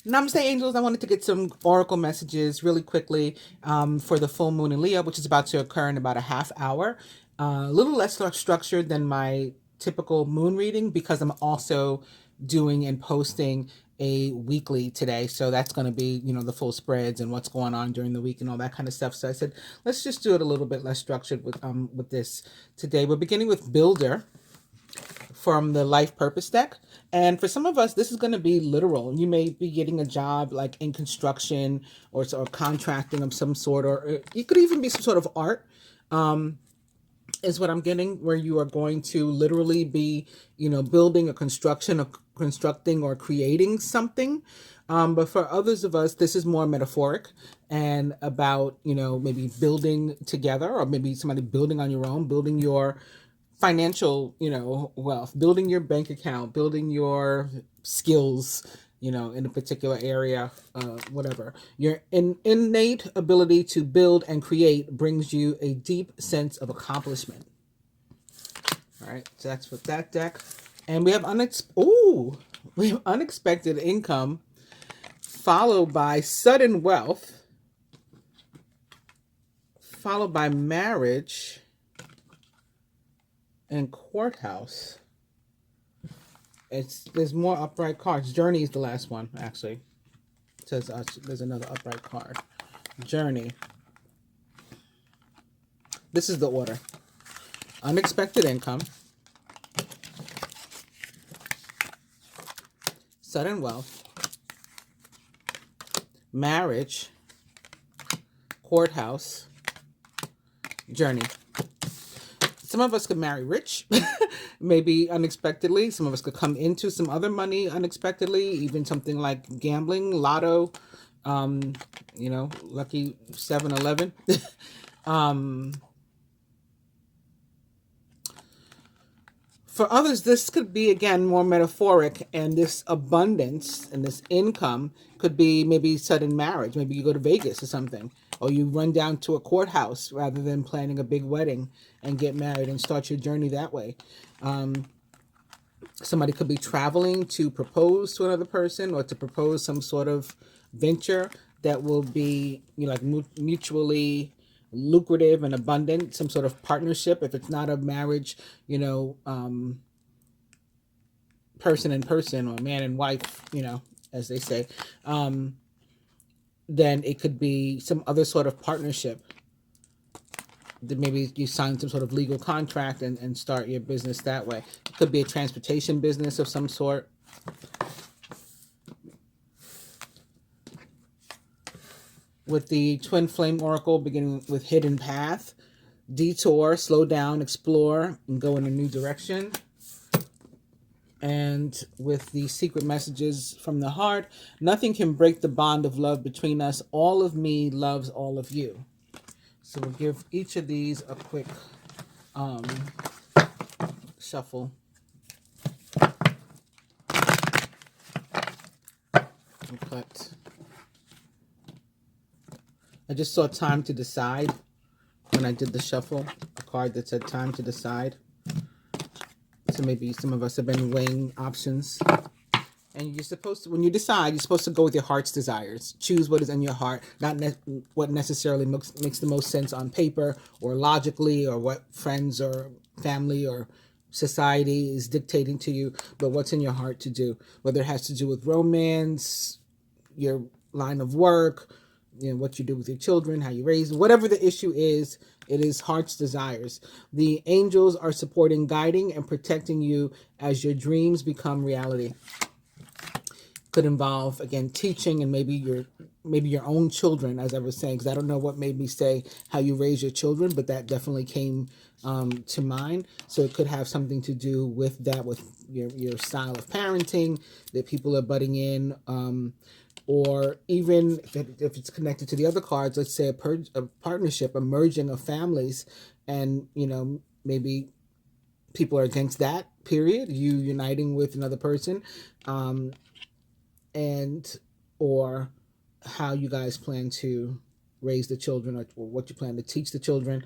Namaste, angels. I wanted to get some oracle messages really quickly for the full moon in Leo, which is about to occur in about a half hour. A little less structured than my typical moon reading because I'm also doing and posting a weekly today. So that's going to be, the full spreads and what's going on during the week and all that kind of stuff. So I said, let's just do it a little bit less structured with this today. We're beginning with Builder from the Life Purpose deck. And for some of us, this is going to be literal. You may be getting a job like in construction or contracting of some sort, or it could even be some sort of art. Is what I'm getting, where you are going to literally be, building a construction or constructing or creating something. But for others of us, this is more metaphoric and about, maybe building together, or maybe somebody building on your own, building your financial, wealth, building your bank account, building your skills, in a particular area, whatever. Your innate ability to build and create brings you a deep sense of accomplishment. All right, so that's with that deck. And we have unexpected income, followed by sudden wealth, followed by marriage and courthouse. There's more upright cards. Journey is the last one, actually. It says there's another upright card. Journey. This is the order. Unexpected income, sudden wealth, marriage, courthouse, journey. Some of us could marry rich, maybe unexpectedly. Some of us could come into some other money unexpectedly, even something like gambling, lotto, lucky 7-Eleven. For others, this could be, again, more metaphoric, and this abundance and this income could be maybe sudden marriage. Maybe you go to Vegas or something, or you run down to a courthouse rather than planning a big wedding and get married and start your journey that way. Somebody could be traveling to propose to another person, or to propose some sort of venture that will be, mutually lucrative and abundant, some sort of partnership. If it's not a marriage, person and person, or man and wife, as they say, then it could be some other sort of partnership. Maybe you sign some sort of legal contract and start your business that way. It could be a transportation business of some sort. With the Twin Flame Oracle, beginning with Hidden Path, detour, slow down, explore, and go in a new direction. And with the Secret Messages from the Heart, nothing can break the bond of love between us. All of me loves all of you. So we'll give each of these a quick shuffle. But I just saw time to decide when I did the shuffle, a card that said time to decide. So maybe some of us have been weighing options. And you're supposed to, when you decide, you're supposed to go with your heart's desires. Choose what is in your heart, not what necessarily makes the most sense on paper or logically, or what friends or family or society is dictating to you, but what's in your heart to do. Whether it has to do with romance, your line of work, what you do with your children, how you raise, whatever the issue is, it is heart's desires. The angels are supporting, guiding, and protecting you as your dreams become reality. Could involve, again, teaching, and maybe your own children, as I was saying, because I don't know what made me say how you raise your children, but that definitely came to mind. So it could have something to do with that, with your style of parenting, that people are butting in, or even if it's connected to the other cards, let's say a partnership, a merging of families, and maybe people are against that, period, you uniting with another person, and or how you guys plan to raise the children, or what you plan to teach the children.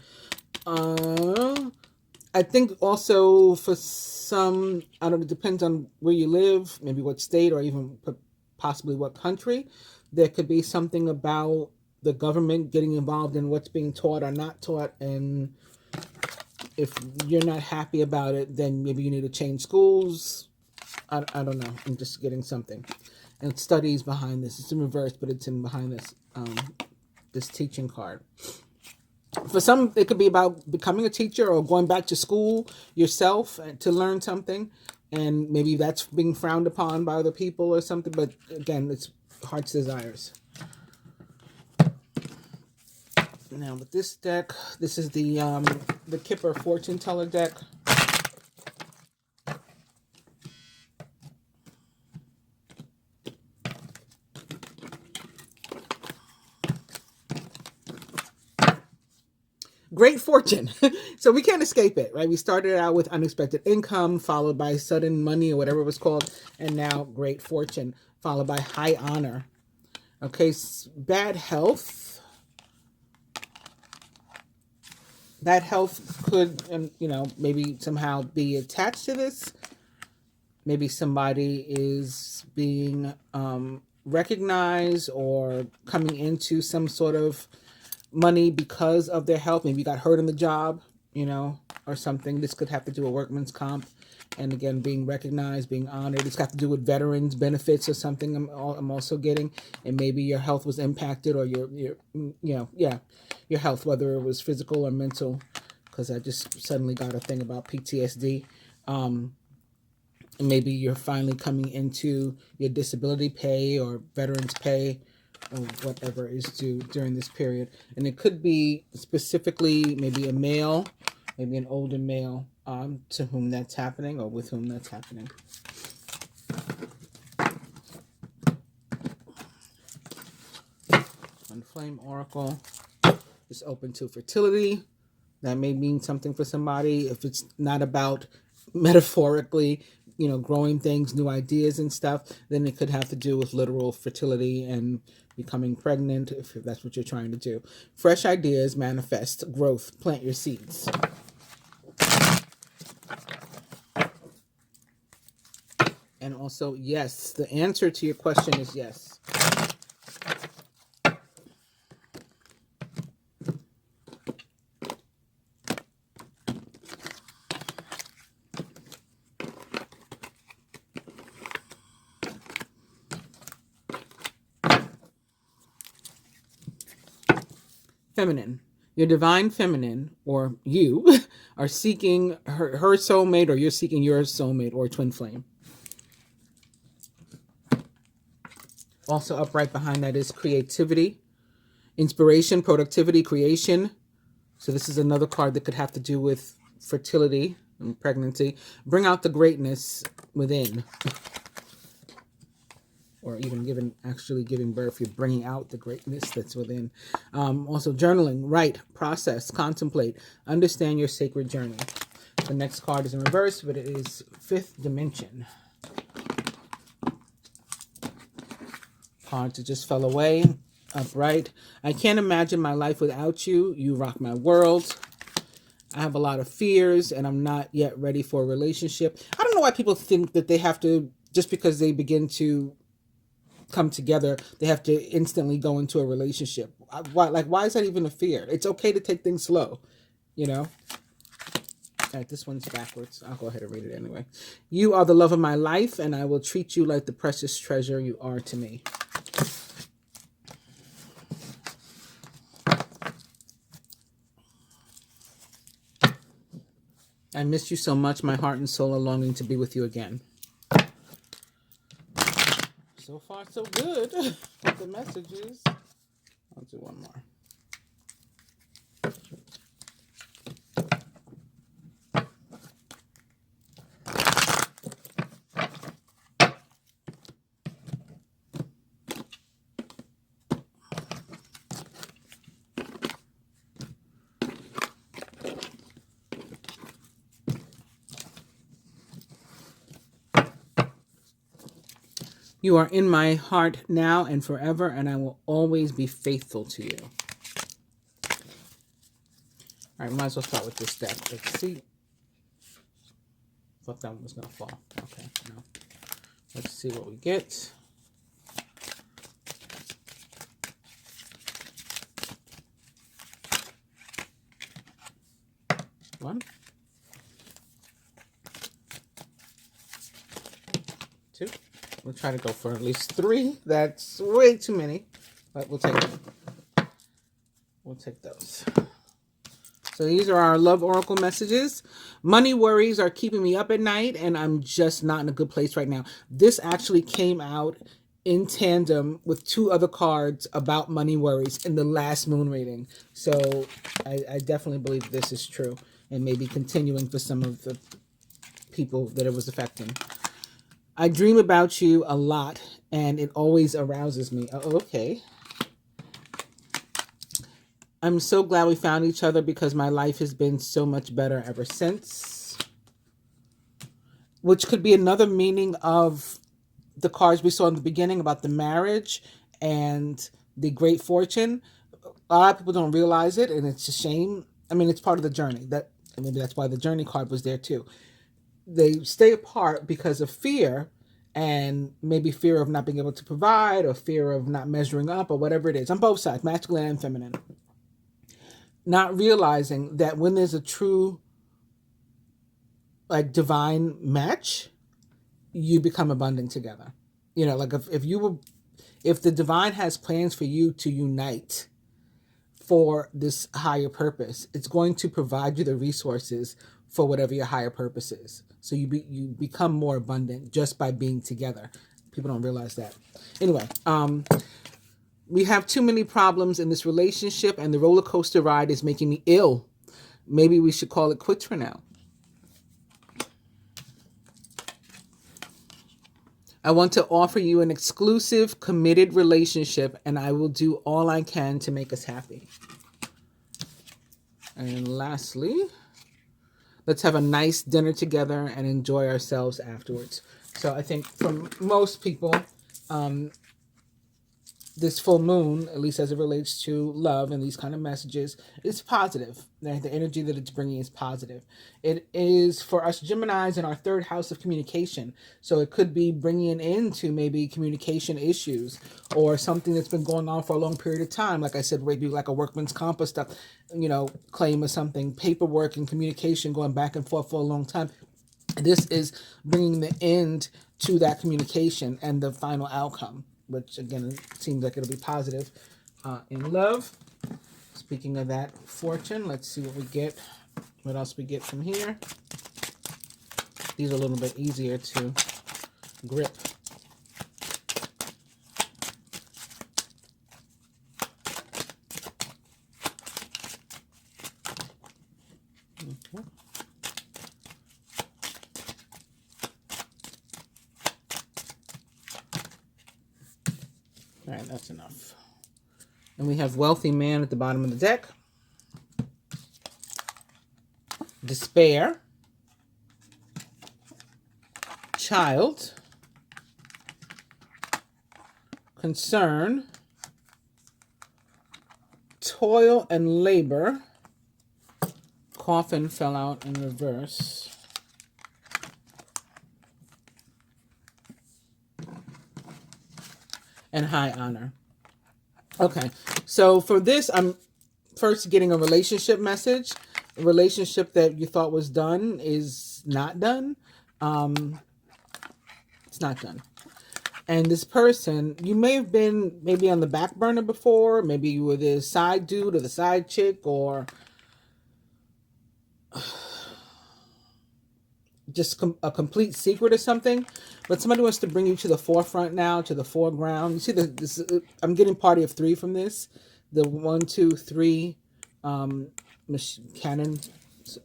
I think also for some, I don't know, it depends on where you live, maybe what state, or even possibly what country. There could be something about the government getting involved in what's being taught or not taught, and if you're not happy about it, then maybe you need to change schools. I don't know. I'm just getting something. And studies behind this. It's in reverse, but it's in behind this this teaching card. For some, it could be about becoming a teacher or going back to school yourself to learn something. And maybe that's being frowned upon by other people or something. But again, it's heart's desires. Now with this deck, this is the Kipper Fortune Teller deck. Great fortune. So we can't escape it, right? We started out with unexpected income, followed by sudden money or whatever it was called, and now great fortune, followed by high honor. Okay, bad health. That health could, maybe somehow be attached to this. Maybe somebody is being recognized or coming into some sort of money because of their health. Maybe you got hurt on the job, or something. This could have to do with workman's comp. And again, being recognized, being honored. It's got to do with veterans benefits or something I'm also getting. And maybe your health was impacted, or your health, whether it was physical or mental, because I just suddenly got a thing about PTSD. And maybe you're finally coming into your disability pay or veterans pay or whatever is due during this period. And it could be specifically maybe a male, maybe an older male, to whom that's happening or with whom that's happening. Twinflame Oracle is open to fertility. That may mean something for somebody. If it's not about metaphorically, growing things, new ideas and stuff, then it could have to do with literal fertility and becoming pregnant, if that's what you're trying to do. Fresh ideas manifest growth. Plant your seeds. And also, yes, the answer to your question is yes. Feminine. Your divine feminine, or you, are seeking her soulmate, or you're seeking your soulmate or twin flame. Also up right behind that is creativity, inspiration, productivity, creation. So this is another card that could have to do with fertility and pregnancy. Bring out the greatness within. Or even giving birth, you're bringing out the greatness that's within. Also journaling, write, process, contemplate, understand your sacred journey. The next card is in reverse, but it is fifth dimension. Cards that just fell away, upright. I can't imagine my life without you. You rock my world. I have a lot of fears, and I'm not yet ready for a relationship. I don't know why people think that they have to, just because they begin to come together, they have to instantly go into a relationship. Why is that even a fear? It's okay to take things slow, All right, this one's backwards. I'll go ahead and read it anyway. You are the love of my life, and I will treat you like the precious treasure you are to me. I miss you so much. My heart and soul are longing to be with you again. So far, so good with the messages. I'll do one more. You are in my heart now and forever, and I will always be faithful to you. All right, might as well start with this deck. Let's see. Thought that one was going to fall. Okay, no. Let's see what we get. one. 2. We'll try to go for at least 3. That's way too many, but we'll take it. We'll take those. So these are our love oracle messages. Money worries are keeping me up at night, and I'm just not in a good place right now. This actually came out in tandem with 2 other cards about money worries in the last moon reading. So I definitely believe this is true, and maybe continuing for some of the people that it was affecting. I dream about you a lot, and it always arouses me. Oh, okay. I'm so glad we found each other because my life has been so much better ever since. Which could be another meaning of the cards we saw in the beginning about the marriage and the great fortune. A lot of people don't realize it, and it's a shame. I mean, it's part of the journey. Maybe that's why the journey card was there too. They stay apart because of fear, and maybe fear of not being able to provide, or fear of not measuring up, or whatever it is, on both sides, masculine and feminine. Not realizing that when there's a true, like, divine match, you become abundant together. You know, like if the divine has plans for you to unite for this higher purpose, it's going to provide you the resources for whatever your higher purpose is. So you become more abundant just by being together. People don't realize that. Anyway, we have too many problems in this relationship, and the roller coaster ride is making me ill. Maybe we should call it quits for now. I want to offer you an exclusive, committed relationship, and I will do all I can to make us happy. And lastly, let's have a nice dinner together and enjoy ourselves afterwards. So I think for most people, this full moon, at least as it relates to love and these kind of messages, is positive. The energy that it's bringing is positive. It is for us Geminis in our 3rd house of communication. So it could be bringing into maybe communication issues or something that's been going on for a long period of time. Like I said, maybe like a workman's comp or stuff, claim or something, paperwork and communication going back and forth for a long time. This is bringing the end to that communication and the final outcome, which again seems like it'll be positive in love. Speaking of that fortune, let's see what we get. What else we get from here? These are a little bit easier to grip. Okay. All right, that's enough. And we have wealthy man at the bottom of the deck. Despair. Child. Concern. Toil and labor. Coffin fell out in reverse. And high honor. Okay, so for this, I'm first getting a relationship message. A relationship that you thought was done is not done. It's not done. And this person, you may have been maybe on the back burner before. Maybe you were the side dude or the side chick, or just a complete secret or something. But somebody wants to bring you to the forefront now, to the foreground. You see, this I'm getting party of 3 from this. The 1, 2, 3 cannon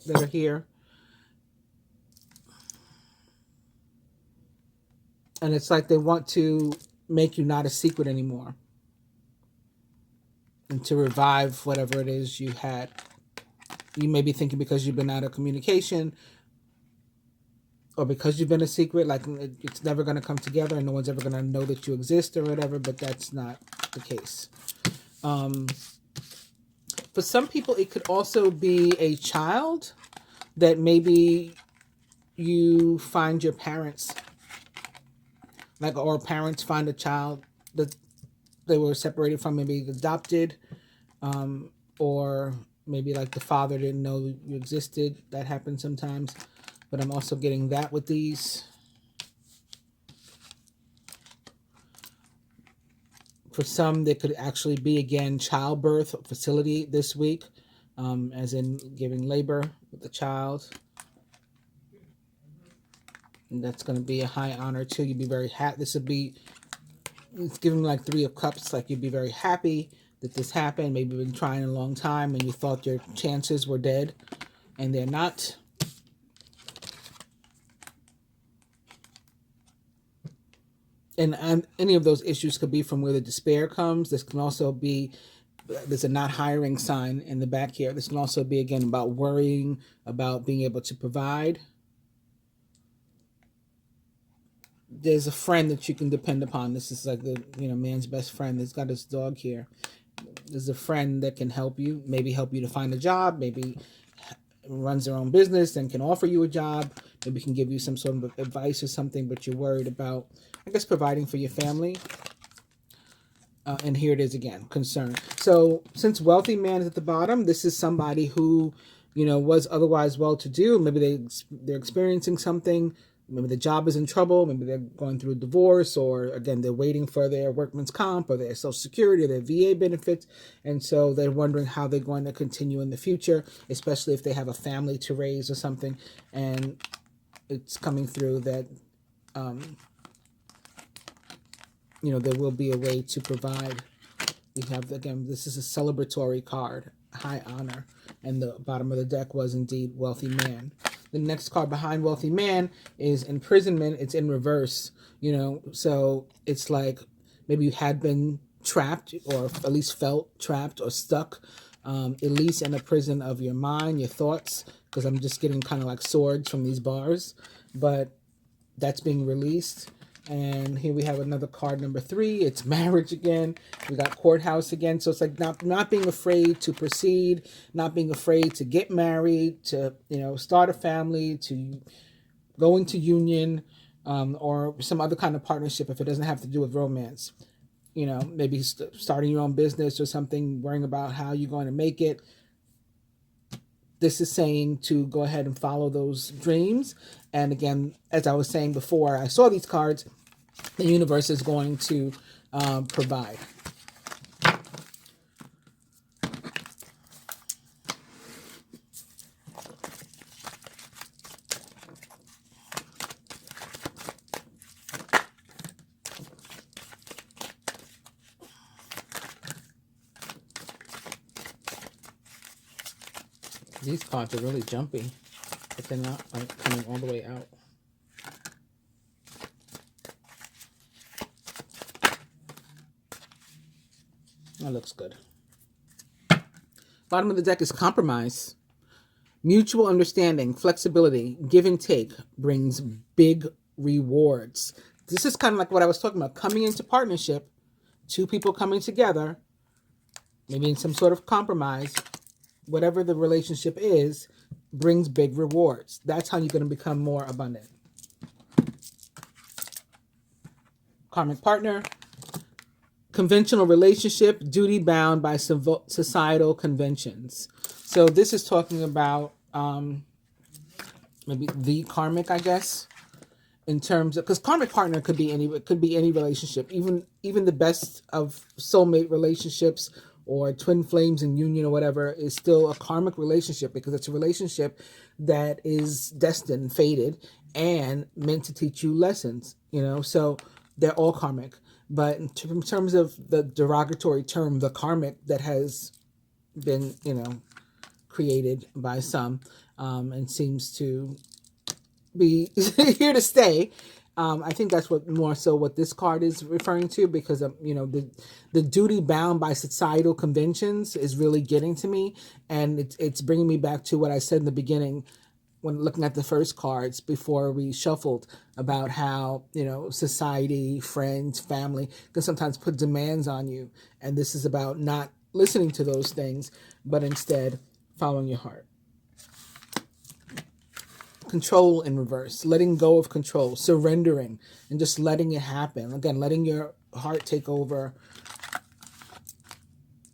that are here. And it's like they want to make you not a secret anymore. And to revive whatever it is you had. You may be thinking because you've been out of communication, or because you've been a secret, like it's never going to come together and no one's ever going to know that you exist or whatever, but that's not the case. For some people, it could also be a child that maybe you find your parents, or parents find a child that they were separated from, maybe adopted, or Maybe like the father didn't know you existed. That happens sometimes. But I'm also getting that with these. For some, there could actually be, again, childbirth facility this week, as in giving labor with the child. And that's going to be a high honor, too. You'd be very happy. This would be, it's giving like 3 of Cups, like you'd be very happy that this happened. Maybe you've been trying a long time and you thought your chances were dead, and they're not. And any of those issues could be from where the despair comes. This can also be, there's a not hiring sign in the back here. This can also be, again, about worrying about being able to provide. There's a friend that you can depend upon. This is like the, man's best friend. He's got his dog here. There's a friend that can help you, maybe help you to find a job, maybe runs their own business and can offer you a job, maybe can give you some sort of advice or something, but you're worried about, I guess, providing for your family. And here it is again, concern. So since wealthy man is at the bottom, this is somebody who, was otherwise well-to-do. Maybe they're experiencing something. Maybe the job is in trouble. Maybe they're going through a divorce, or again, they're waiting for their workman's comp or their Social Security or their VA benefits. And so they're wondering how they're going to continue in the future, especially if they have a family to raise or something. And it's coming through that, there will be a way to provide. We have, again, this is a celebratory card, high honor. And the bottom of the deck was indeed wealthy man. The next card behind wealthy man is imprisonment. It's in reverse, so it's like maybe you had been trapped, or at least felt trapped or stuck, at least in a prison of your mind, your thoughts, because I'm just getting kind of like swords from these bars, but that's being released. And here we have another card, number 3. It's marriage again. We got courthouse again. So it's like not being afraid to proceed, not being afraid to get married, to, start a family, to go into union, or some other kind of partnership if it doesn't have to do with romance. Maybe starting your own business or something, worrying about how you're going to make it. This is saying to go ahead and follow those dreams. And again, as I was saying before, I saw these cards, the universe is going to provide. These cards are really jumpy, but they're not like coming all the way out. That looks good. Bottom of the deck is compromise. Mutual understanding, flexibility, give and take brings big rewards. This is kind of like what I was talking about, coming into partnership, 2 people coming together, maybe in some sort of compromise. Whatever the relationship is, brings big rewards. That's how you're going to become more abundant. Karmic partner, conventional relationship, duty bound by societal conventions. So this is talking about maybe the karmic, I guess, in terms of, because karmic partner could be any relationship, even the best of soulmate relationships or twin flames in union or whatever is still a karmic relationship, because it's a relationship that is destined, fated, and meant to teach you lessons, so they're all karmic. But in terms of the derogatory term, the karmic that has been, created by some, and seems to be here to stay, I think that's what more so what this card is referring to, because of, the duty bound by societal conventions is really getting to me, and it's bringing me back to what I said in the beginning when looking at the first cards before we shuffled, about how, society, friends, family can sometimes put demands on you, and this is about not listening to those things, but instead following your heart. Control in reverse, letting go of control, surrendering, and just letting it happen. Again, letting your heart take over,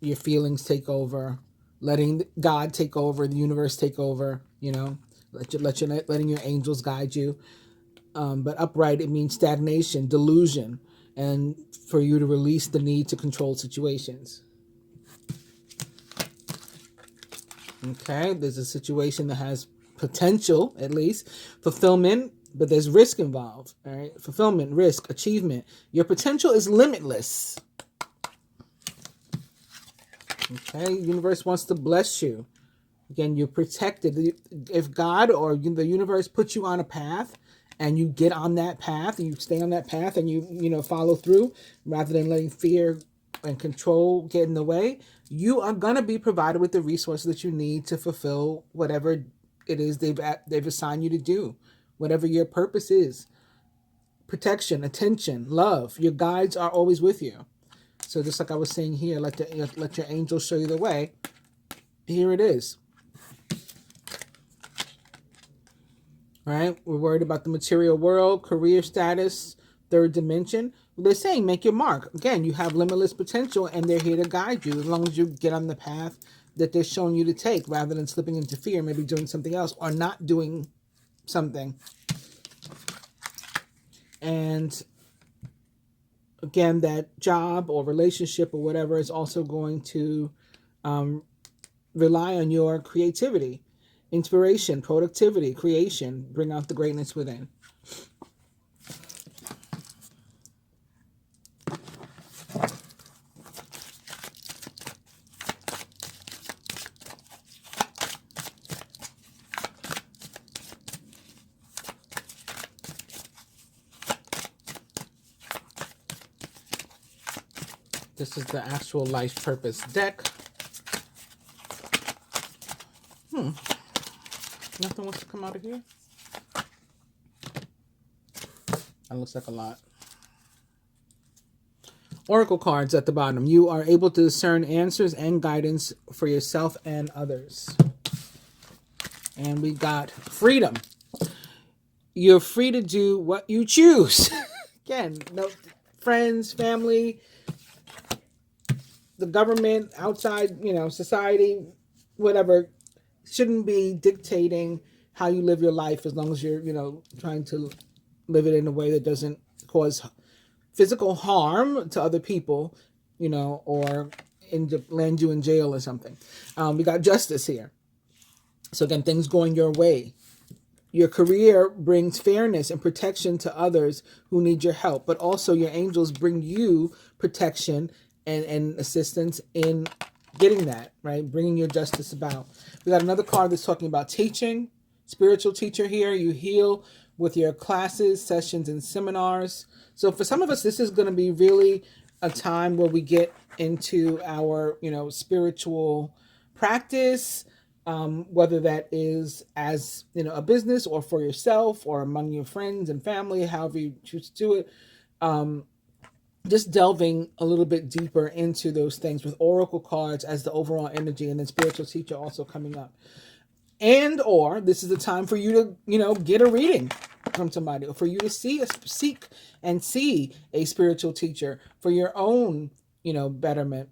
your feelings take over, letting God take over, the universe take over, you know, letting your angels guide you. But upright, it means stagnation, delusion, and for you to release the need to control situations. Okay, there's a situation that has potential, at least, fulfillment, but there's risk involved. All right, fulfillment, risk, achievement. Your potential is limitless. Okay, universe wants to bless you. Again, you're protected. If God or the universe puts you on a path, and you get on that path, and you stay on that path, and you follow through, rather than letting fear and control get in the way, you are going to be provided with the resources that you need to fulfill whatever it is they've assigned you to do, whatever your purpose is. Protection, attention, love. Your guides are always with you. So just like I was saying here, let your angels show you the way. Here it is. Right? We're worried about the material world, career status, third dimension. They're saying make your mark. Again, you have limitless potential, and they're here to guide you as long as you get on the path that they're showing you to take, rather than slipping into fear, maybe doing something else or not doing something. And again, that job or relationship or whatever is also going to rely on your creativity, inspiration, productivity, creation. Bring out the greatness within. This is the actual life purpose deck. Nothing wants to come out of here. That looks like a lot. Oracle cards at the bottom. You are able to discern answers and guidance for yourself and others. And we got freedom. You're free to do what you choose. Again, no friends, family, the government, outside, society, whatever, shouldn't be dictating how you live your life, as long as you're, trying to live it in a way that doesn't cause physical harm to other people, or land you in jail or something. We got justice here. So again, things going your way. Your career brings fairness and protection to others who need your help, but also your angels bring you protection and assistance in getting that, right? Bringing your justice about. We got another card that's talking about teaching, spiritual teacher here. You heal with your classes, sessions, and seminars. So for some of us, this is going to be really a time where we get into our, spiritual practice, whether that is as, a business or for yourself or among your friends and family, however you choose to do it. Just delving a little bit deeper into those things with oracle cards as the overall energy, and then spiritual teacher also coming up. And or this is the time for you to, get a reading from somebody, or for you to seek and see a spiritual teacher for your own, betterment.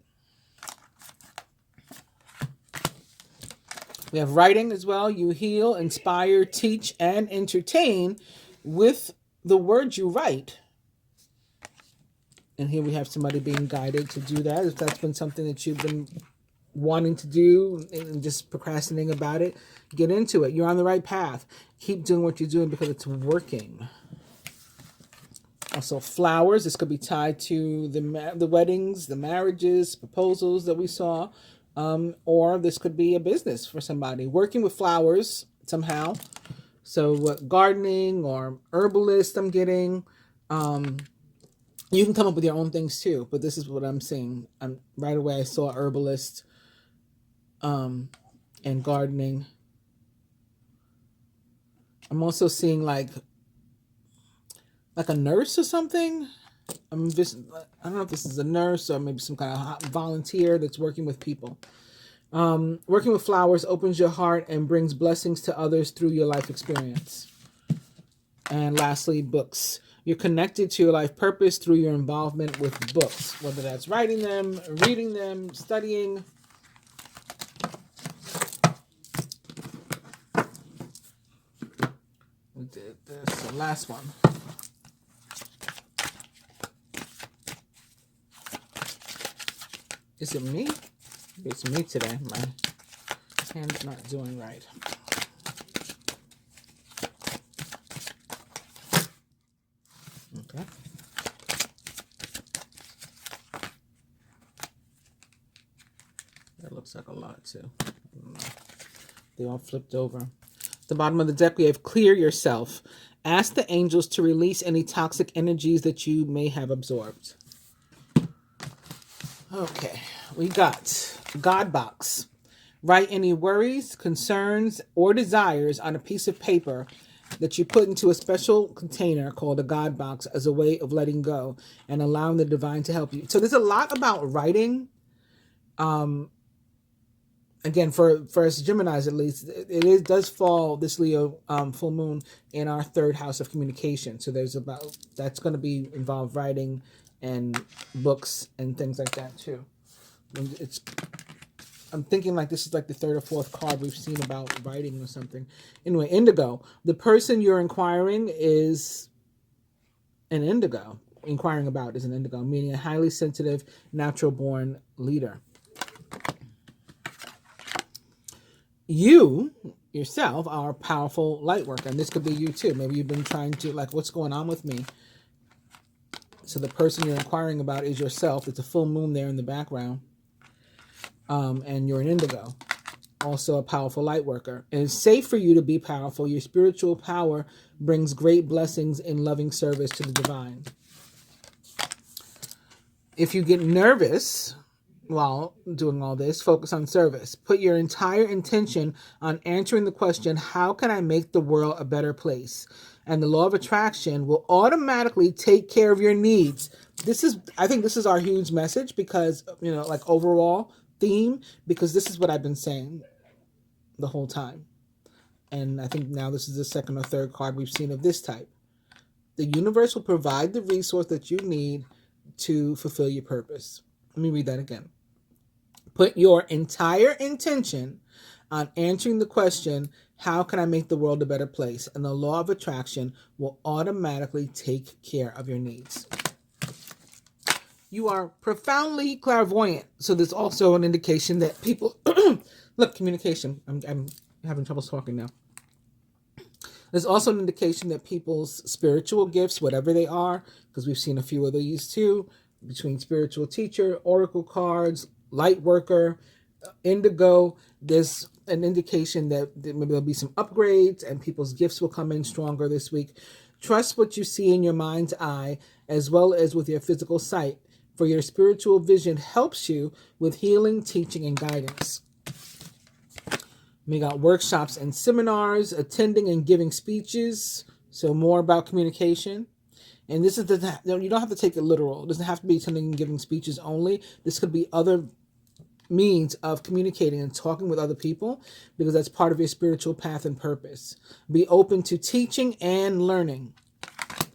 We have writing as well. You heal, inspire, teach, and entertain with the words you write. And here we have somebody being guided to do that. If that's been something that you've been wanting to do and just procrastinating about it, get into it. You're on the right path. Keep doing what you're doing because it's working. Also, flowers. This could be tied to the weddings, the marriages, proposals that we saw. Or this could be a business for somebody. Working with flowers somehow. So gardening or herbalist I'm getting. You can come up with your own things too, but this is what I'm seeing. Right away I saw herbalist and gardening. I'm also seeing like a nurse or something. I don't know if this is a nurse or maybe some kind of volunteer that's working with people. Working with flowers opens your heart and brings blessings to others through your life experience. And lastly, books. You're connected to your life purpose through your involvement with books, whether that's writing them, reading them, studying. the last one. Is it me? It's me today. My hand's not doing right. Okay. That looks like a lot too. They all flipped over. At the bottom of the deck, we have clear yourself. Ask the angels to release any toxic energies that you may have absorbed. Okay, we got God box. Write any worries, concerns, or desires on a piece of paper that you put into a special container called a God box as a way of letting go and allowing the divine to help you. So there's a lot about writing. Again, for us Geminis at least, does fall this Leo full moon in our third house of communication. So that's going to be involved writing and books and things like that too. I'm thinking like this is like the third or fourth card we've seen about writing or something. Anyway, indigo. The person you're inquiring is an indigo. Inquiring about is an indigo, meaning a highly sensitive, natural-born leader. You yourself are a powerful light worker, and this could be you too. Maybe you've been trying to, like, what's going on with me? So the person you're inquiring about is yourself. It's a full moon there in the background. And you're an indigo, also a powerful light worker. And it's safe for you to be powerful. Your spiritual power brings great blessings in loving service to the divine. If you get nervous while doing all this, focus on service. Put your entire intention on answering the question, how can I make the world a better place? And the law of attraction will automatically take care of your needs. I think this is our huge message because, like overall theme, because this is what I've been saying the whole time. And I think now this is the second or third card we've seen of this type. The universe will provide the resource that you need to fulfill your purpose. Let me read that again. Put your entire intention on answering the question, how can I make the world a better place? And the law of attraction will automatically take care of your needs. You are profoundly clairvoyant. So there's also an indication that people... Look, communication. I'm having trouble talking now. There's also an indication that people's spiritual gifts, whatever they are, because we've seen a few of these too, between spiritual teacher, oracle cards, light worker, indigo, there's an indication that maybe there'll be some upgrades and people's gifts will come in stronger this week. Trust what you see in your mind's eye as well as with your physical sight, for your spiritual vision helps you with healing, teaching, and guidance. We got workshops and seminars, attending and giving speeches, so more about communication. And this is you don't have to take it literal. It doesn't have to be attending and giving speeches only. This could be other means of communicating and talking with other people, because that's part of your spiritual path and purpose. Be open to teaching and learning.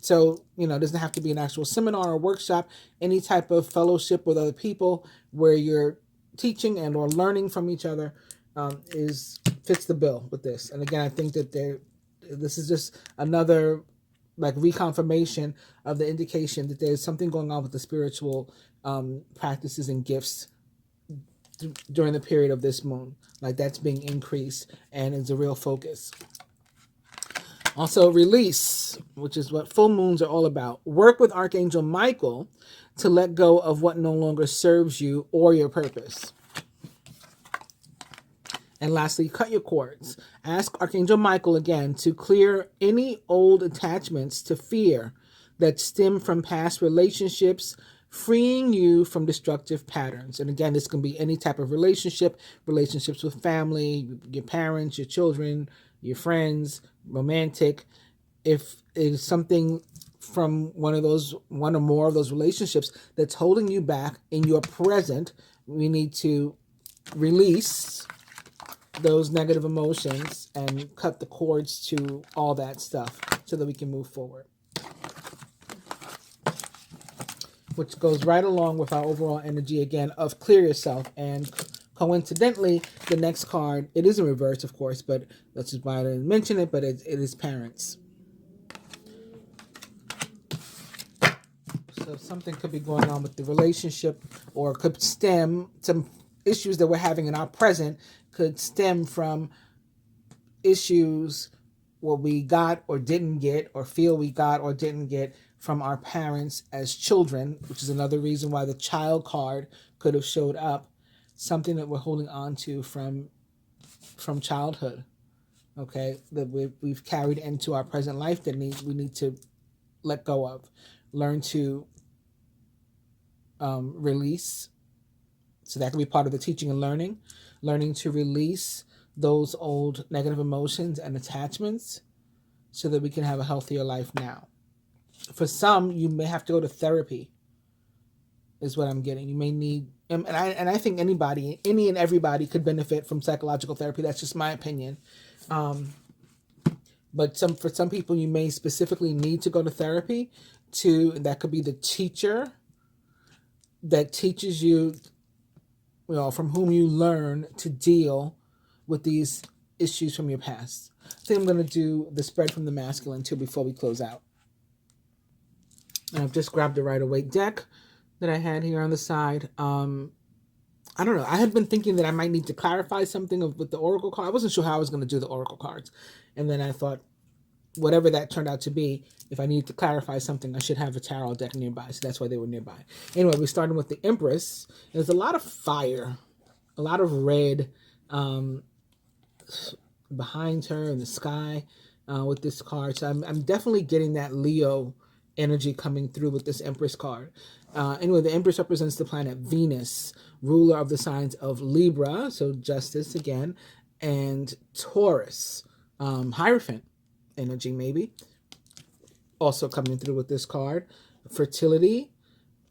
So, it doesn't have to be an actual seminar or workshop. Any type of fellowship with other people where you're teaching and or learning from each other fits the bill with this. And again, I think that this is just another like reconfirmation of the indication that there's something going on with the spiritual practices and gifts during the period of this moon. Like that's being increased and is a real focus. Also, release, which is what full moons are all about. Work with Archangel Michael to let go of what no longer serves you or your purpose. And lastly, cut your cords. Ask Archangel Michael again to clear any old attachments to fear that stem from past relationships, freeing you from destructive patterns. And again, this can be any type of relationships with family, your parents, your children, your friends, romantic. If it is something from one or more of those relationships that's holding you back in your present, we need to release those negative emotions and cut the cords to all that stuff so that we can move forward. Which goes right along with our overall energy again of clear yourself. And coincidentally, the next card, it is in reverse, of course, but that's just why I didn't mention it, but it is parents. So something could be going on with the relationship, or could stem, some issues that we're having in our present could stem from issues what we got or didn't get, or feel we got or didn't get from our parents as children, which is another reason why the child card could have showed up. Something that we're holding on to from childhood, okay, that we've carried into our present life that we need to let go of, learn to release. So that can be part of the teaching and learning to release those old negative emotions and attachments so that we can have a healthier life now. For some, you may have to go to therapy, is what I'm getting. You may need, and I think any and everybody could benefit from psychological therapy. That's just my opinion. But for some people, you may specifically need to go to therapy that could be the teacher that teaches you, from whom you learn to deal with these issues from your past. I think I'm going to do the spread from the masculine too before we close out. And I've just grabbed the Rider-Waite deck that I had here on the side. I don't know. I had been thinking that I might need to clarify something with the Oracle card. I wasn't sure how I was going to do the Oracle cards. And then I thought, whatever that turned out to be, if I needed to clarify something, I should have a tarot deck nearby. So that's why they were nearby. Anyway, we started with the Empress. There's a lot of fire, a lot of red behind her in the sky with this card. So I'm definitely getting that Leo energy coming through with this Empress card. Anyway, the Empress represents the planet Venus, ruler of the signs of Libra, so justice again, and Taurus, Hierophant energy maybe. Also coming through with this card. Fertility,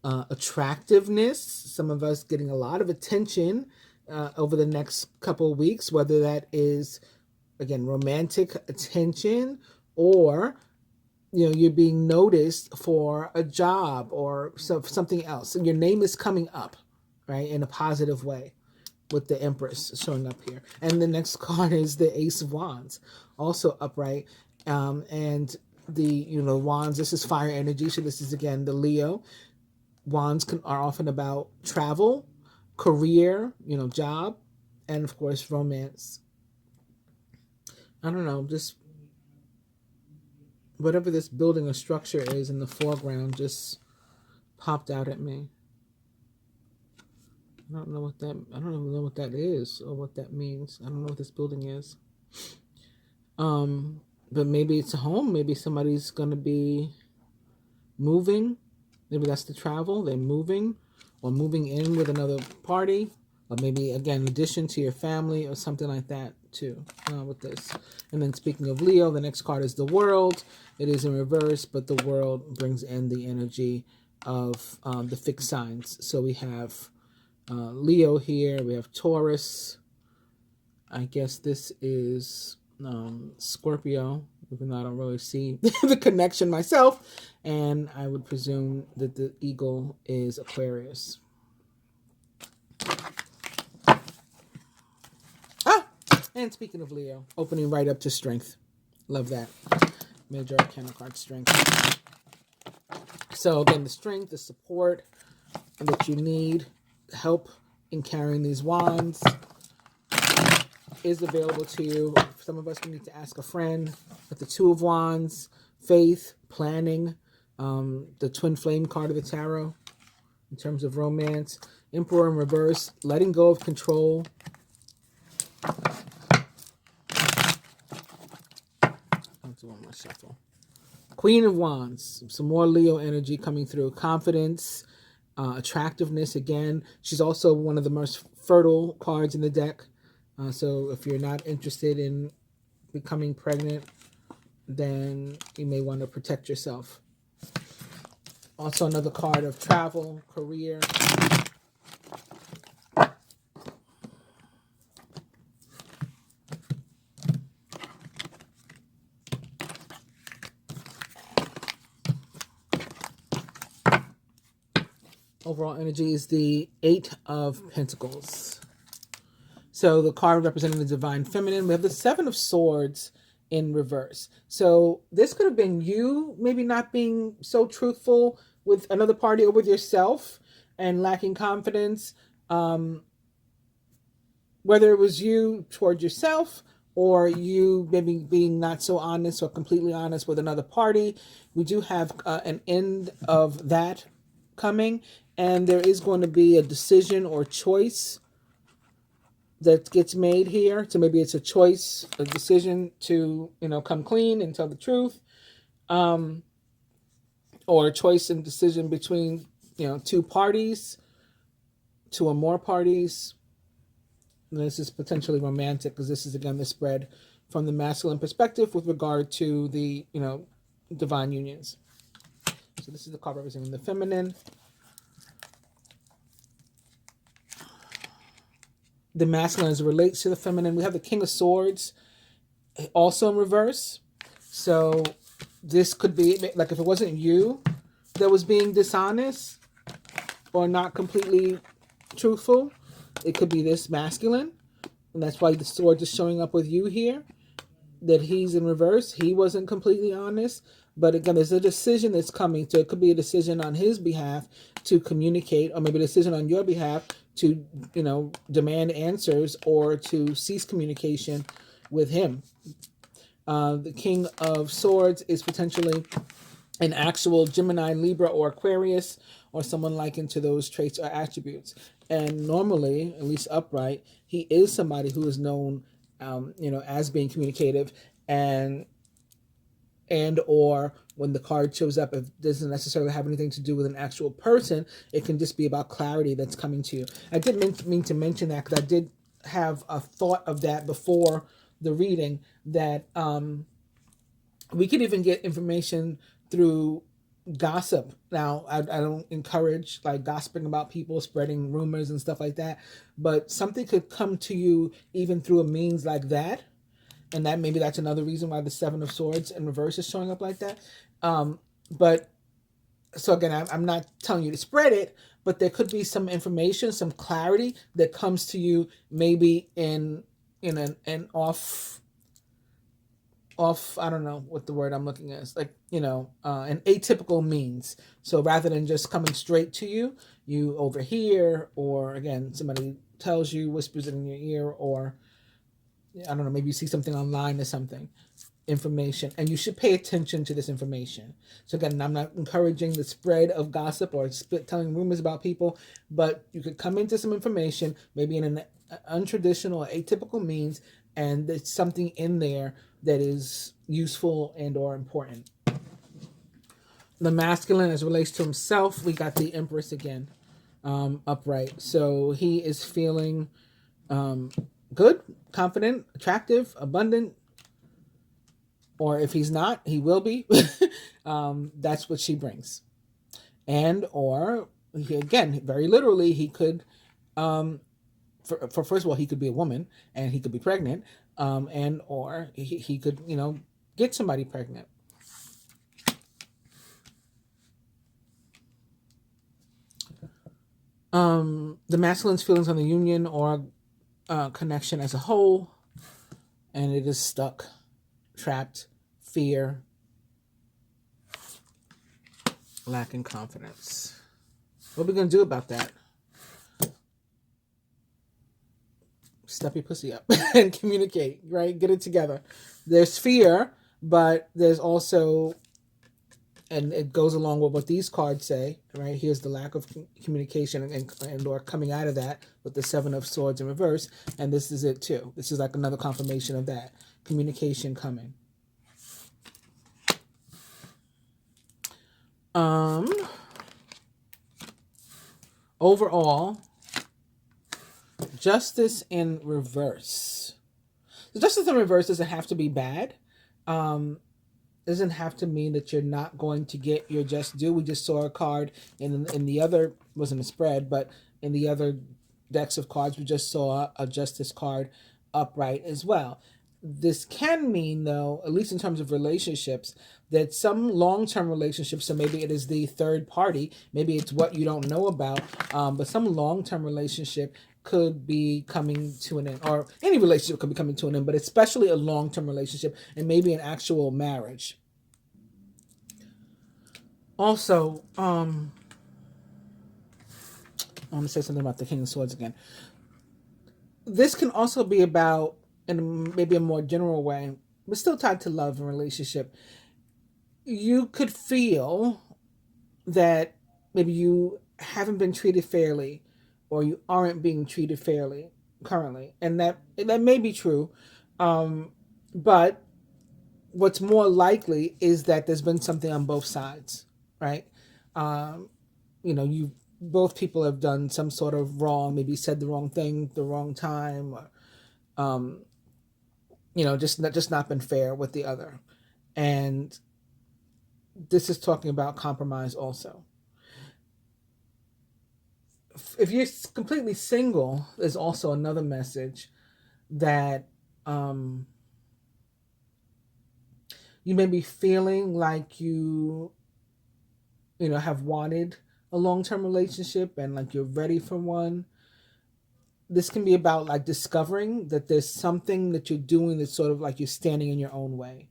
attractiveness, some of us getting a lot of attention over the next couple of weeks, whether that is, again, romantic attention, or you're being noticed for a job or something else. And your name is coming up, right, in a positive way with the Empress showing up here. And the next card is the Ace of Wands, also upright. And the, wands, this is fire energy. So this is, again, the Leo. Wands are often about travel, career, job, and, of course, romance. I don't know, just whatever this building or structure is in the foreground just popped out at me. I don't even know what that is or what that means. I don't know what this building is. But maybe it's a home. Maybe somebody's going to be moving. Maybe that's the travel. They're moving, or moving in with another party, or maybe, again, addition to your family or something like that too with this. And then speaking of Leo, the next card is the World. It is in reverse, but the World brings in the energy of the fixed signs. So we have Leo here. We have Taurus. I guess this is Scorpio, even though I don't really see the connection myself. And I would presume that the eagle is Aquarius. And speaking of Leo, opening right up to strength. Love that. Major Arcana card, strength. So again, the strength, the support that you need, help in carrying these wands is available to you. For some of us, we need to ask a friend. With the Two of Wands, faith, planning, the twin flame card of the tarot in terms of romance. Emperor in reverse, letting go of control. Shuffle. Queen of Wands, some more Leo energy coming through. Confidence, attractiveness again. She's also one of the most fertile cards in the deck. So if you're not interested in becoming pregnant, then you may want to protect yourself. Also another card of travel, career. Overall energy is the Eight of Pentacles. So the card representing the Divine Feminine. We have the Seven of Swords in reverse. So this could have been you maybe not being so truthful with another party or with yourself and lacking confidence, whether it was you toward yourself or you maybe being not so honest or completely honest with another party. We do have an end of that coming, and there is going to be a decision or choice that gets made here. So maybe it's a choice, a decision to, come clean and tell the truth, or a choice and decision between, two parties, two or more parties. And this is potentially romantic because this is, again, the spread from the masculine perspective with regard to the, divine unions. So this is the card representing the feminine. The masculine as it relates to the feminine. We have the King of Swords also in reverse. So this could be, like, if it wasn't you that was being dishonest or not completely truthful, it could be this masculine. And that's why the sword is showing up with you here, that he's in reverse. He wasn't completely honest. But again, there's a decision that's coming. So it could be a decision on his behalf to communicate, or maybe a decision on your behalf to, demand answers or to cease communication with him. The King of Swords is potentially an actual Gemini, Libra, or Aquarius, or someone likened to those traits or attributes. And normally, at least upright, he is somebody who is known, as being communicative, and or when the card shows up, it doesn't necessarily have anything to do with an actual person. It can just be about clarity that's coming to you. I didn't mean to mention that because I did have a thought of that before the reading, that we could even get information through gossip. Now, I don't encourage like gossiping about people, spreading rumors and stuff like that, but something could come to you even through a means like that. And that maybe that's another reason why the Seven of Swords in reverse is showing up like that. But so again, I'm not telling you to spread it, but there could be some information, some clarity that comes to you maybe in an off, I don't know what the word I'm looking at is, like, an atypical means. So rather than just coming straight to you, you overhear, or again, somebody tells you, whispers it in your ear, or I don't know, maybe you see something online or something, information, and you should pay attention to this information. So again, I'm not encouraging the spread of gossip or telling rumors about people, but you could come into some information, maybe in an untraditional, atypical means, and there's something in there that is useful and or important. The masculine as it relates to himself, we got the Empress again, upright. So he is feeling good, confident, attractive, abundant, or if he's not, he will be. That's what she brings. And or, again, very literally, he could, for first of all, he could be a woman and he could be pregnant, and or he could, get somebody pregnant. The masculine's feelings on the union or connection as a whole, and it is stuck, trapped, fear, lacking confidence. What are we going to do about that? Step your pussy up and communicate, right? Get it together. There's fear, but there's also, and it goes along with what these cards say, right? Here's the lack of communication and or coming out of that with the Seven of Swords in reverse. And this is it too. This is like another confirmation of that. Communication coming. Overall, justice in reverse. The justice in reverse doesn't have to be bad. Doesn't have to mean that you're not going to get your just due. We just saw a card in the other, wasn't a spread, but in the other decks of cards, we just saw a justice card upright as well. This can mean, though, at least in terms of relationships, that some long-term relationships, so maybe it is the third party, maybe it's what you don't know about, but some long-term relationship could be coming to an end, or any relationship could be coming to an end, but especially a long-term relationship and maybe an actual marriage. Also, I want to say something about the King of Swords again. This can also be about, in maybe a more general way, but still tied to love and relationship. You could feel that maybe you haven't been treated fairly, or you aren't being treated fairly currently, and that may be true. Um, but what's more likely is that there's been something on both sides, right? Um, you both people have done some sort of wrong, maybe said the wrong thing the wrong time, or um, just not been fair with the other. And this is talking about compromise also. If you're completely single, there's also another message that um, you may be feeling like you have wanted a long-term relationship and like you're ready for one. This can be about like discovering that there's something that you're doing that's sort of like you're standing in your own way.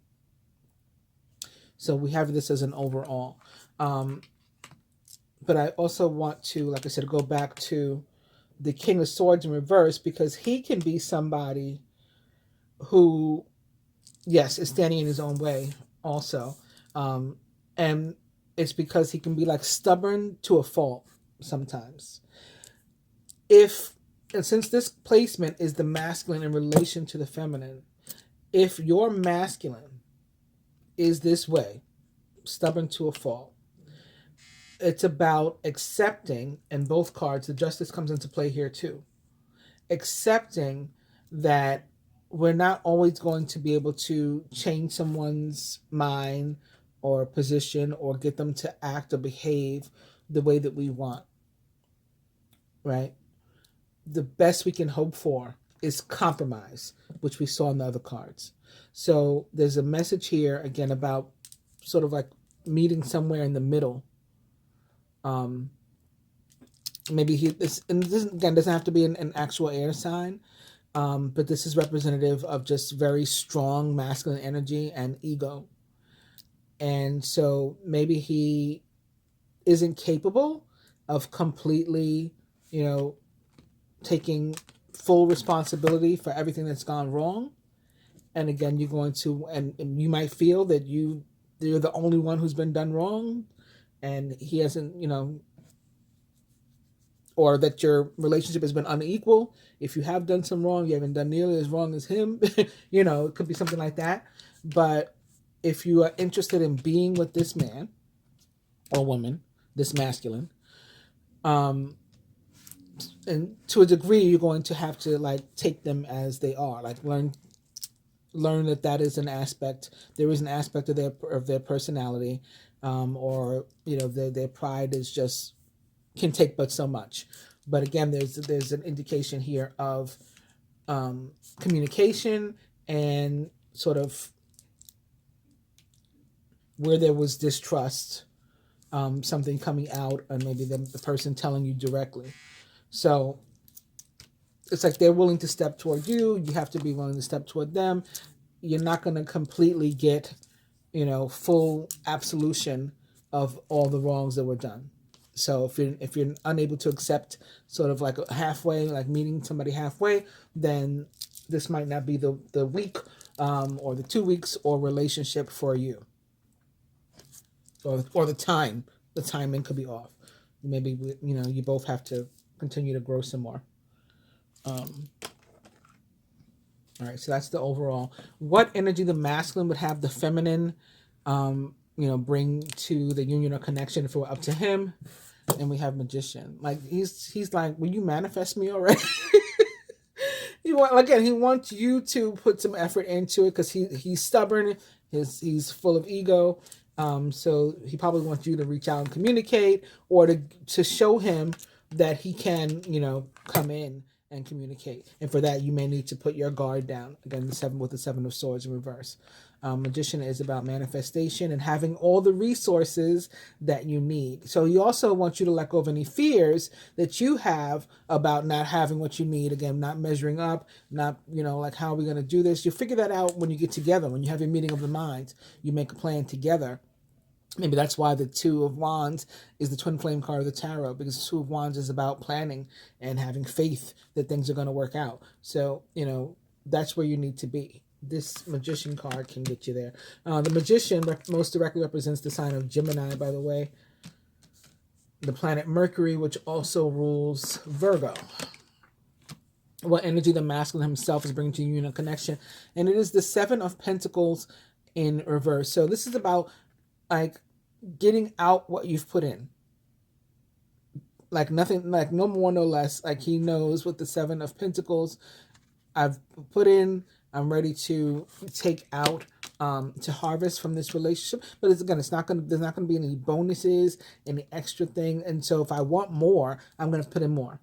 So we have this as an overall. Um, but I also want to, like I said, go back to the King of Swords in reverse, because he can be somebody who, yes, is standing in his own way also. And it's because he can be like stubborn to a fault sometimes. If, and since this placement is the masculine in relation to the feminine, if your masculine is this way, stubborn to a fault, it's about accepting, and both cards, the justice comes into play here too, accepting that we're not always going to be able to change someone's mind or position or get them to act or behave the way that we want, right? The best we can hope for is compromise, which we saw in the other cards. So there's a message here again about sort of like meeting somewhere in the middle. Maybe and this again doesn't have to be an actual air sign, but this is representative of just very strong masculine energy and ego. And so maybe he isn't capable of completely, taking full responsibility for everything that's gone wrong. And again, you're going to, and you might feel that you're the only one who's been done wrong, and he hasn't, or that your relationship has been unequal. If you have done some wrong, you haven't done nearly as wrong as him. It could be something like that. But if you are interested in being with this man or woman, this masculine, and to a degree, you're going to have to like take them as they are, like learn that is an aspect. There is an aspect of their personality, or their pride is just can take but so much. But again, there's an indication here of communication and sort of where there was distrust, something coming out, or maybe the person telling you directly. So it's like they're willing to step toward you. You have to be willing to step toward them. You're not going to completely get, full absolution of all the wrongs that were done. So if you're unable to accept sort of like a halfway, like meeting somebody halfway, then this might not be the week, or the 2 weeks or relationship for you, or the time. The timing could be off. Maybe you both have to continue to grow some more. All right, so that's the overall. What energy the masculine would have the feminine, bring to the union or connection if it were up to him. And we have magician. Like he's like, will you manifest me already? He wants you to put some effort into it because he's stubborn. He's full of ego. So he probably wants you to reach out and communicate, or to show him that he can, come in and communicate. And for that, you may need to put your guard down. Again, the Seven of Swords in reverse. Magician is about manifestation and having all the resources that you need. So he also wants you to let go of any fears that you have about not having what you need. Again, not measuring up, not, like, how are we going to do this? You figure that out when you get together, when you have your meeting of the minds. You make a plan together. Maybe that's why the Two of Wands is the twin flame card of the tarot, because the Two of Wands is about planning and having faith that things are going to work out. So, that's where you need to be. This Magician card can get you there. The Magician most directly represents the sign of Gemini, by the way. The planet Mercury, which also rules Virgo. What energy the masculine himself is bringing to you in a connection. And it is the Seven of Pentacles in reverse. So this is about like getting out what you've put in. Like nothing, like no more, no less. Like he knows with the Seven of Pentacles, I've put in, I'm ready to take out, to harvest from this relationship. But there's not going to be any bonuses, any extra thing. And so if I want more, I'm going to put in more.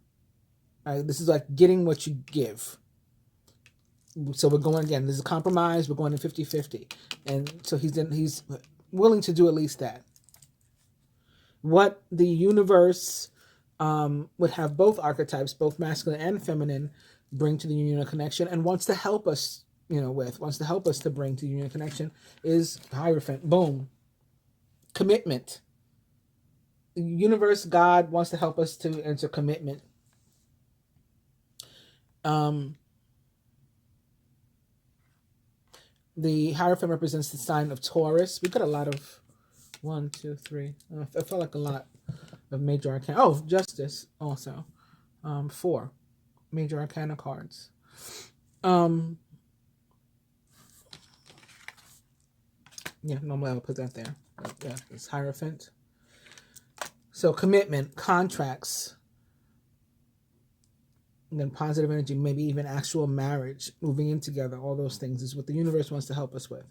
All right, this is like getting what you give. So we're going again, there's a compromise. We're going to 50-50. And so he's willing to do at least that. What the universe would have both archetypes, both masculine and feminine, bring to the union of connection, and wants to help us, wants to help us to bring to the union of connection, is Hierophant. Boom. Commitment. The universe, God, wants to help us to enter commitment. The Hierophant represents the sign of Taurus. We got a lot of 1, 2, 3. I felt like a lot of major arcana. Oh, Justice also. 4 major arcana cards. Yeah, normally I would put that there. But yeah, it's Hierophant. So commitment, contracts, and then positive energy, maybe even actual marriage, moving in together, all those things is what the universe wants to help us with.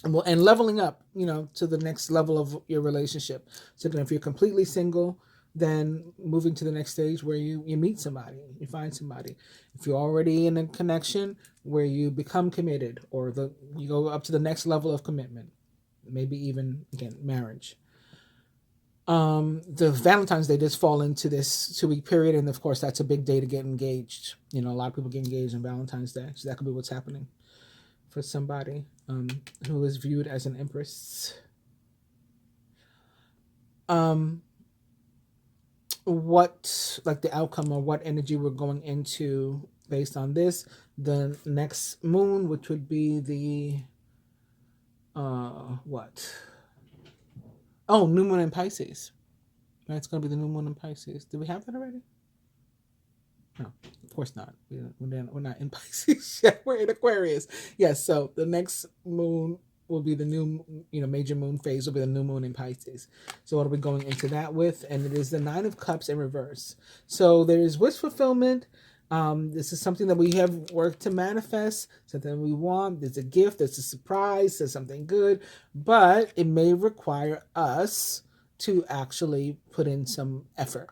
And leveling up, to the next level of your relationship. So if you're completely single, then moving to the next stage where you meet somebody, you find somebody. If you're already in a connection, where you become committed, or you go up to the next level of commitment, maybe even, again, marriage. The Valentine's Day does fall into this 2-week period, and of course that's a big day to get engaged. A lot of people get engaged on Valentine's Day, so that could be what's happening for somebody who is viewed as an empress. What, like the outcome, or what energy we're going into based on this, the next moon, which would be the what? Oh, new moon in Pisces. Right, it's going to be the new moon in Pisces. Did we have that already? No, of course not. We're not in Pisces yet. We're in Aquarius. Yes, so the next moon will be the new, major moon phase will be the new moon in Pisces. So what are we going into that with? And it is the Nine of Cups in reverse. So there is wish fulfillment. This is something that we have worked to manifest, something we want. There's a gift, there's a surprise, there's something good, but it may require us to actually put in some effort.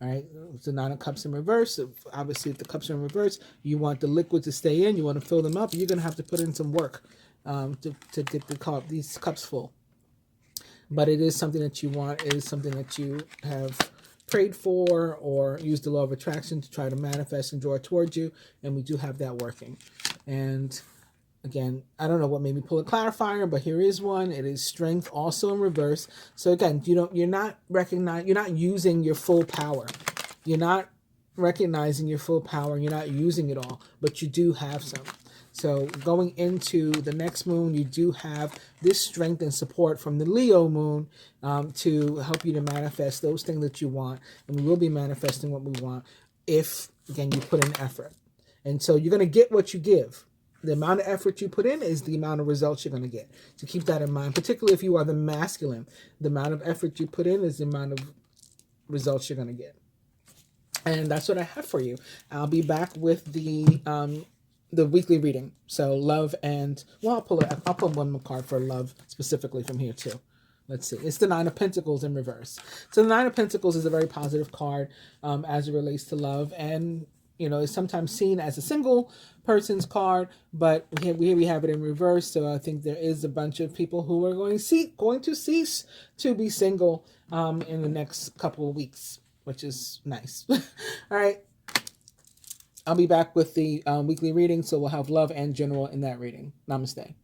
All right, the Nine of Cups in reverse. Obviously, if the cups are in reverse, you want the liquid to stay in, you want to fill them up, you're going to have to put in some work to get these cups full. But it is something that you want. It is something that you have prayed for or used the law of attraction to try to manifest and draw towards you, and we do have that working. And again, I don't know what made me pull a clarifier, but here is one. It is strength, also in reverse. So again, you're not using your full power. You're not recognizing your full power. You're not using it all, but you do have some. So going into the next moon, you do have this strength and support from the Leo moon to help you to manifest those things that you want. And we will be manifesting what we want if, again, you put in effort. And so you're going to get what you give. The amount of effort you put in is the amount of results you're going to get. So keep that in mind, particularly if you are the masculine. The amount of effort you put in is the amount of results you're going to get. And that's what I have for you. I'll be back with the weekly reading. So love and, well, I'll pull one more card for love specifically from here too. Let's see. It's the Nine of Pentacles in reverse. So the Nine of Pentacles is a very positive card as it relates to love, and it's sometimes seen as a single person's card, but here we have it in reverse. So I think there is a bunch of people who are going to cease to be single in the next couple of weeks, which is nice. All right. I'll be back with the weekly reading, so we'll have love and general in that reading. Namaste.